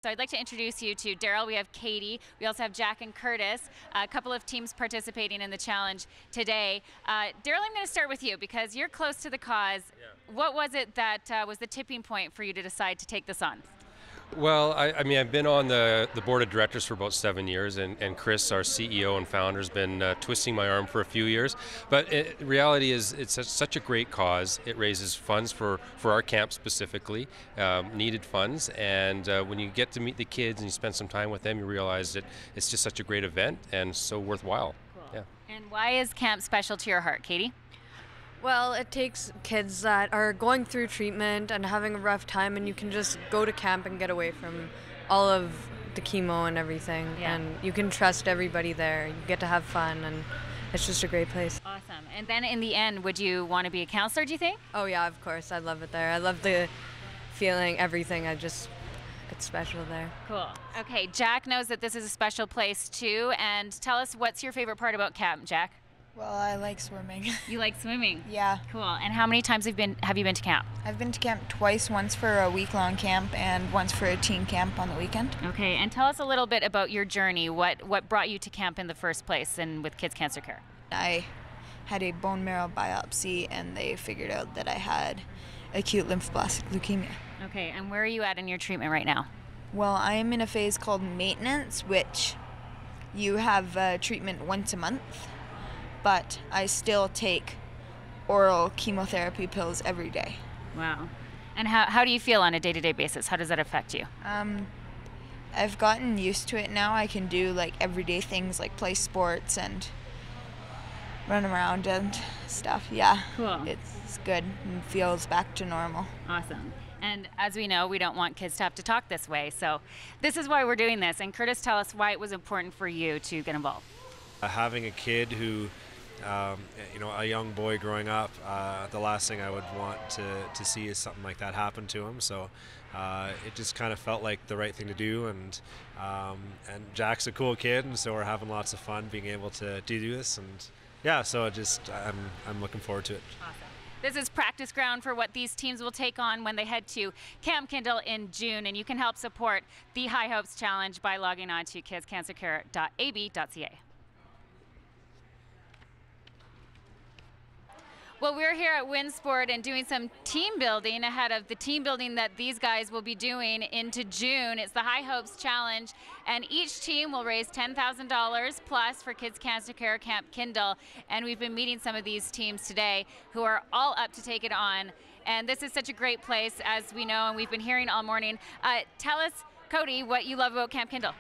So I'd like to introduce you to Daryl. We have Katie. We also have Jack and Curtis, a couple of teams participating in the challenge today. Daryl, I'm going to start with you because you're close to the cause. Yeah. What was it that was the tipping point for you to decide to take this on? Well, I mean, I've been on the board of directors for about 7 years, and Chris, our CEO and founder, has been twisting my arm for a few years. But reality is, it's such a great cause. It raises funds for our camp specifically, needed funds. And when you get to meet the kids and you spend some time with them, you realize that it's just such a great event and so worthwhile. Cool. Yeah. And why is camp special to your heart, Katie? Well, it takes kids that are going through treatment and having a rough time, and you can just go to camp and get away from all of the chemo and everything. Yeah. And you can trust everybody there. You get to have fun, and it's just a great place. Awesome. And then in the end, would you want to be a counselor, do you think? Oh yeah, of course. I love it there. I love the feeling, everything. It's special there. Cool. Okay, Jack knows that this is a special place too, and tell us, what's your favorite part about camp, Jack? Well, I like swimming. You like swimming? Yeah. Cool. And how many times have you been to camp? I've been to camp twice, once for a week-long camp and once for a teen camp on the weekend. Okay, and tell us a little bit about your journey. What brought you to camp in the first place and with Kids Cancer Care? I had a bone marrow biopsy and they figured out that I had acute lymphoblastic leukemia. Okay, and where are you at in your treatment right now? Well, I am in a phase called maintenance, which you have treatment once a month. But I still take oral chemotherapy pills every day. Wow. And how do you feel on a day-to-day basis? How does that affect you? I've gotten used to it now. I can do like everyday things like play sports and run around and stuff. Yeah. Cool. It's good and feels back to normal. Awesome. And as we know, we don't want kids to have to talk this way. So this is why we're doing this. And Curtis, tell us why it was important for you to get involved. Having a kid who a young boy growing up, the last thing I would want to see is something like that happen to him. So it just kind of felt like the right thing to do, and Jack's a cool kid, and so we're having lots of fun being able to do this, and yeah, so I'm looking forward to it. Awesome. This is practice ground for what these teams will take on when they head to Camp Kendall in June, and you can help support the High Hopes Challenge by logging on to kidscancercare.ab.ca. Well, we're here at Winsport and doing some team building ahead of the team building that these guys will be doing into June. It's the High Hopes Challenge, and each team will raise $10,000 plus for Kids Cancer Care Camp Kendall. And we've been meeting some of these teams today who are all up to take it on. And this is such a great place, as we know, and we've been hearing all morning. Tell us, Cody, what you love about Camp Kendall.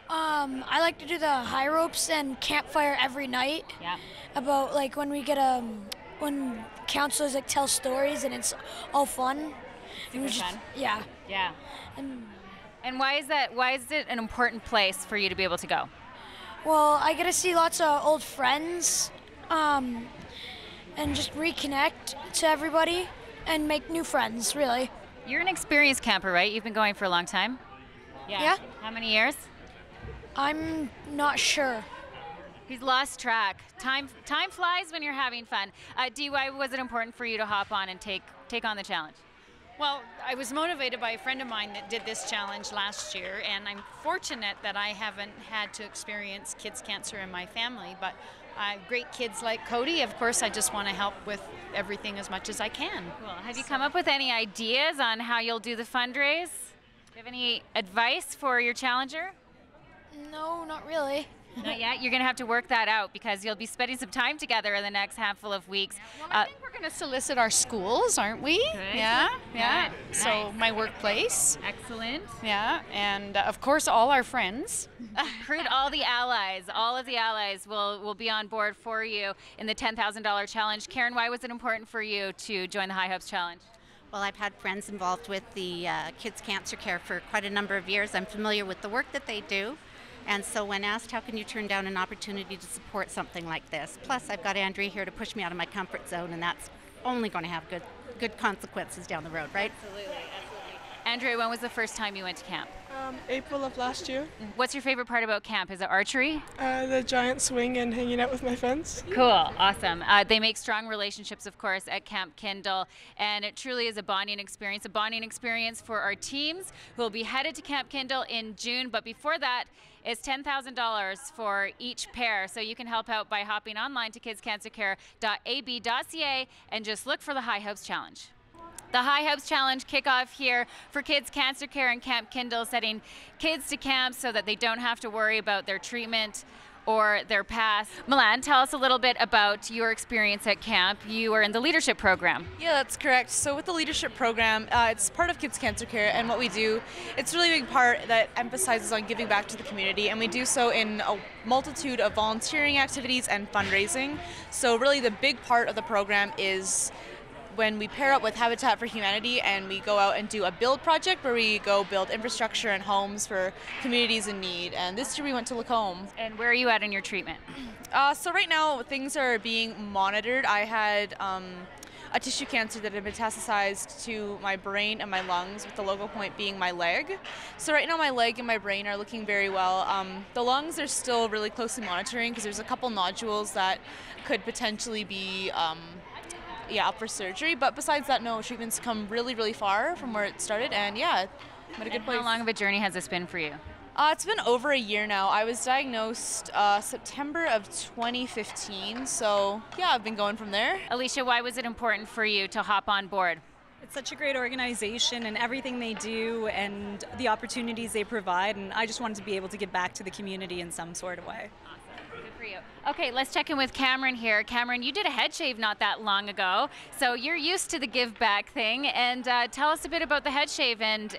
I like to do the high ropes and campfire every night. Yeah. About like when we get when counselors like tell stories and it's all fun. Super fun. Yeah. Yeah. And why is that? Why is it an important place for you to be able to go? Well, I get to see lots of old friends, and just reconnect to everybody and make new friends. Really. You're an experienced camper, right? You've been going for a long time. Yeah. How many years? I'm not sure. He's lost track. Time flies when you're having fun. Why was it important for you to hop on and take on the challenge? Well, I was motivated by a friend of mine that did this challenge last year, and I'm fortunate that I haven't had to experience kids cancer in my family, but great kids like Cody, of course, I just want to help with everything as much as I can. Cool. Have you come up with any ideas on how you'll do the fundraise? Do you have any advice for your challenger? No, not really. Not yet? You're going to have to work that out because you'll be spending some time together in the next handful of weeks. Well, I think we're going to solicit our schools, aren't we? Good. Yeah. Nice. So my workplace. Excellent. Yeah, and of course all our friends. Recruit all the allies. All of the allies will be on board for you in the $10,000 challenge. Karen, why was it important for you to join the High Hopes Challenge? Well, I've had friends involved with the Kids Cancer Care for quite a number of years. I'm familiar with the work that they do. And so when asked, how can you turn down an opportunity to support something like this? Plus, I've got Andrea here to push me out of my comfort zone, and that's only going to have good consequences down the road, right? Absolutely, absolutely. Andrea, when was the first time you went to camp? April of last year. What's your favorite part about camp? Is it archery? The giant swing and hanging out with my friends. Cool, awesome. They make strong relationships, of course, at Camp Kendall, and it truly is a bonding experience for our teams who will be headed to Camp Kendall in June. But before that, it's $10,000 for each pair. So you can help out by hopping online to kidscancercare.ab.ca and just look for the High Hopes Challenge. The High Hopes Challenge kickoff here for Kids Cancer Care and Camp Kendall, setting kids to camp so that they don't have to worry about their treatment or their past. Milan, tell us a little bit about your experience at camp. You are in the leadership program. Yeah, that's correct. So with the leadership program, it's part of Kids Cancer Care, and what we do, it's a really big part that emphasizes on giving back to the community, and we do so in a multitude of volunteering activities and fundraising. So really the big part of the program is when we pair up with Habitat for Humanity and we go out and do a build project where we go build infrastructure and homes for communities in need. And this year we went to Lacombe. And where are you at in your treatment? So right now things are being monitored. I had a tissue cancer that had metastasized to my brain and my lungs, with the local point being my leg. So right now my leg and my brain are looking very well. The lungs are still really closely monitoring because there's a couple nodules that could potentially be up for surgery, but besides that, no, treatment's come really, really far from where it started, and yeah, I'm at a good place. How long of a journey has this been for you? It's been over a year now. I was diagnosed September of 2015, so yeah, I've been going from there. Alicia, why was it important for you to hop on board? It's such a great organization and everything they do and the opportunities they provide, and I just wanted to be able to give back to the community in some sort of way. For you. Okay, let's check in with Cameron here. Cameron, you did a head shave not that long ago, so you're used to the give back thing, and tell us a bit about the head shave and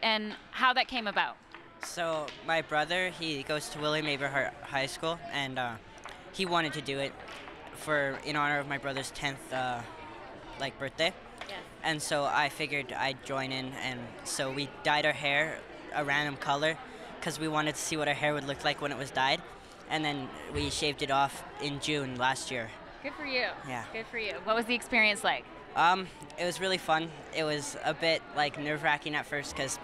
how that came about. So my brother, he goes to William Aberhart High School, and he wanted to do it in honor of my brother's 10th birthday. Yes. And so I figured I'd join in, and so we dyed our hair a random color because we wanted to see what our hair would look like when it was dyed. And then we shaved it off in June last year. Good for you. Yeah. Good for you. What was the experience like? It was really fun. It was a bit nerve-wracking at first because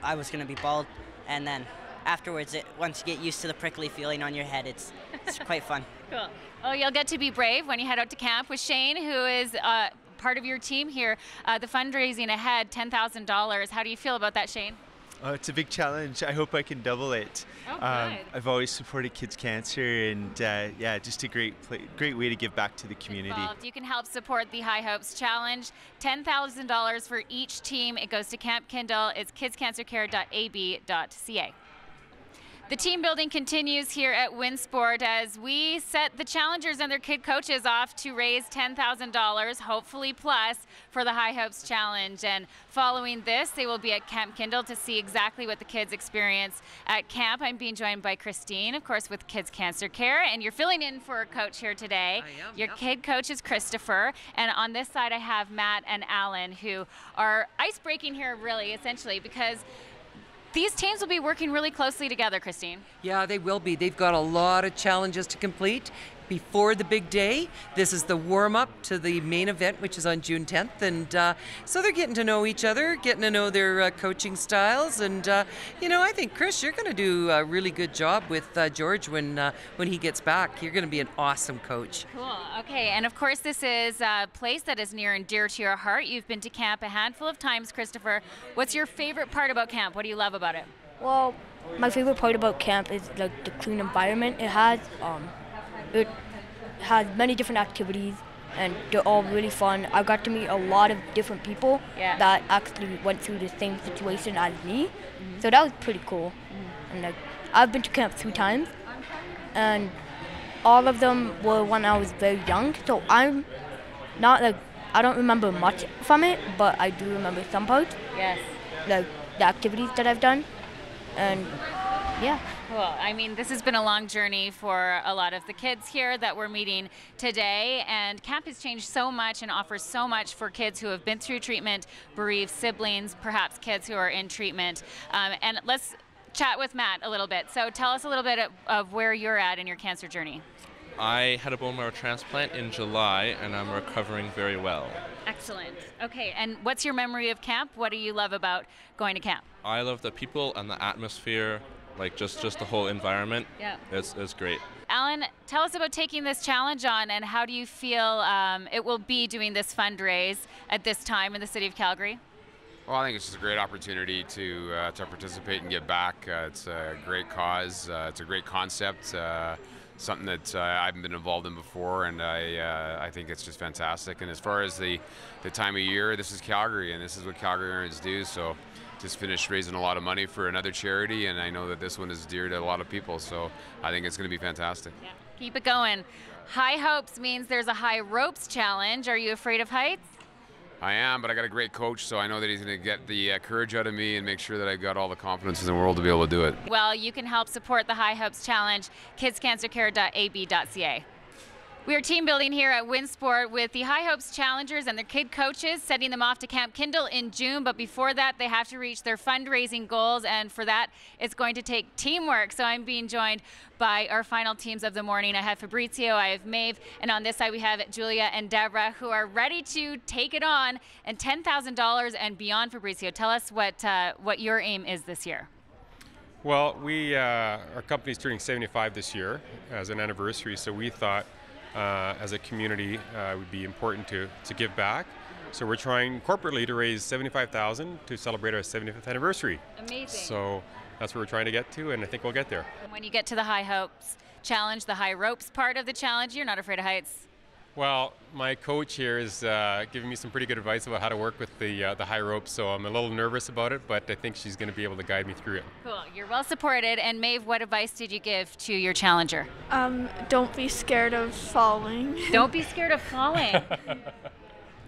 I was going to be bald, and then afterwards, once you get used to the prickly feeling on your head, it's quite fun. Cool. Oh, you'll get to be brave when you head out to camp with Shane, who is part of your team here. The fundraising ahead, $10,000. How do you feel about that, Shane? It's a big challenge. I hope I can double it. Oh, good. I've always supported Kids Cancer, and just a great way to give back to the community. You can help support the High Hopes Challenge. $10,000 for each team. It goes to Camp Kendall. It's kidscancercare.ab.ca. The team building continues here at Winsport as we set the challengers and their kid coaches off to raise $10,000, hopefully plus, for the High Hopes Challenge. And following this, they will be at Camp Kendall to see exactly what the kids experience at camp. I'm being joined by Christine, of course, with Kids Cancer Care, and you're filling in for a coach here today. I am. Your kid coach is Christopher, and on this side I have Matt and Alan, who are ice-breaking here, really, essentially, because these teams will be working really closely together, Christine. Yeah, they will be. They've got a lot of challenges to complete before the big day. This is the warm-up to the main event, which is on June 10th. And so they're getting to know each other, getting to know their coaching styles. And, I think, Chris, you're going to do a really good job with George when he gets back. You're going to be an awesome coach. Cool. Okay, and of course this is a place that is near and dear to your heart. You've been to camp a handful of times, Christopher. What's your favorite part about camp? What do you love about it? Well, my favorite part about camp is the clean environment it has. It has many different activities, and they're all really fun. I got to meet a lot of different people that actually went through the same situation as me, so that was pretty cool. And I've been to camp 3 times, and all of them were when I was very young, so I'm not I don't remember much from it, but I do remember some parts. Yes. The activities that I've done, and yeah. Cool. I mean, this has been a long journey for a lot of the kids here that we're meeting today, and camp has changed so much and offers so much for kids who have been through treatment, bereaved siblings, perhaps kids who are in treatment. And let's chat with Matt a little bit. So tell us a little bit of where you're at in your cancer journey. I had a bone marrow transplant in July, and I'm recovering very well. Excellent. Okay, and what's your memory of camp? What do you love about going to camp? I love the people and the atmosphere, like just the whole environment. Yeah. It's great. Alan, tell us about taking this challenge on, and how do you feel it will be doing this fundraise at this time in the city of Calgary? Well, I think it's just a great opportunity to participate and give back. It's a great cause. It's a great concept. Something that I haven't been involved in before, and I think it's just fantastic. And as far as the time of year, this is Calgary, and this is what Calgarians do. So just finished raising a lot of money for another charity, and I know that this one is dear to a lot of people. So I think it's going to be fantastic. Yeah. Keep it going. High hopes means there's a high ropes challenge. Are you afraid of heights? I am, but I got a great coach, so I know that he's going to get the courage out of me and make sure that I've got all the confidence in the world to be able to do it. Well, you can help support the High Hopes Challenge, kidscancercare.ab.ca. We are team building here at Winsport with the High Hopes Challengers and their kid coaches, sending them off to Camp Kendall in June. But before that, they have to reach their fundraising goals, and for that, it's going to take teamwork. So I'm being joined by our final teams of the morning. I have Fabrizio, I have Maeve, and on this side we have Julia and Deborah, who are ready to take it on, and $10,000 and beyond. Fabrizio, tell us what your aim is this year. Well, our company's turning 75 this year as an anniversary, so we thought as a community it would be important to give back. So we're trying corporately to raise $75,000 to celebrate our 75th anniversary. Amazing. So that's where we're trying to get to, and I think we'll get there. And when you get to the High Hopes Challenge, the high ropes part of the challenge, you're not afraid of heights? Well, my coach here is giving me some pretty good advice about how to work with the high ropes, so I'm a little nervous about it, but I think she's going to be able to guide me through it. Cool. You're well supported. And Maeve, what advice did you give to your challenger? Don't be scared of falling. Don't be scared of falling.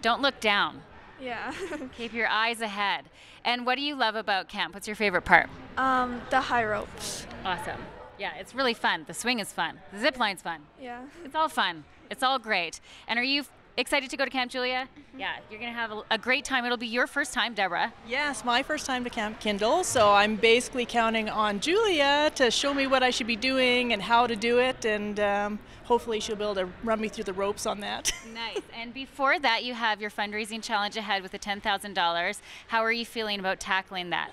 Don't look down. Yeah. Keep your eyes ahead. And what do you love about camp? What's your favorite part? The high ropes. Awesome. Yeah, it's really fun. The swing is fun. The zip line's fun. Yeah. It's all fun. It's all great. And are you excited to go to Camp, Julia? Mm-hmm. Yeah, you're going to have a great time. It'll be your first time, Deborah. Yes, my first time to Camp Kendall, so I'm basically counting on Julia to show me what I should be doing and how to do it, and hopefully she'll be able to run me through the ropes on that. Nice. And before that, you have your fundraising challenge ahead with the $10,000. How are you feeling about tackling that?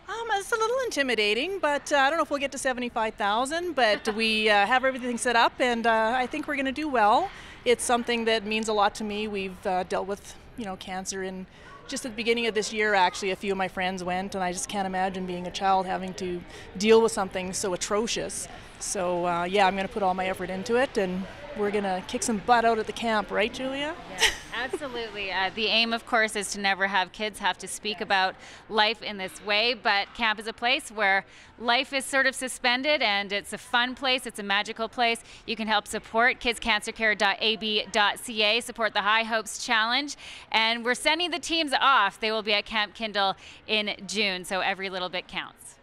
It's a little intimidating, but I don't know if we'll get to 75,000, but we have everything set up, and I think we're going to do well. It's something that means a lot to me. We've dealt with, cancer, and just at the beginning of this year, actually, a few of my friends went, and I just can't imagine being a child having to deal with something so atrocious. So, yeah, I'm going to put all my effort into it, and we're going to kick some butt out at the camp, right, Julia? Yeah, absolutely. The aim, of course, is to never have kids have to speak about life in this way, but camp is a place where life is sort of suspended, and it's a fun place. It's a magical place. You can help support kidscancercare.ab.ca, support the High Hopes Challenge, and we're sending the teams off. They will be at Camp Kendall in June, so every little bit counts.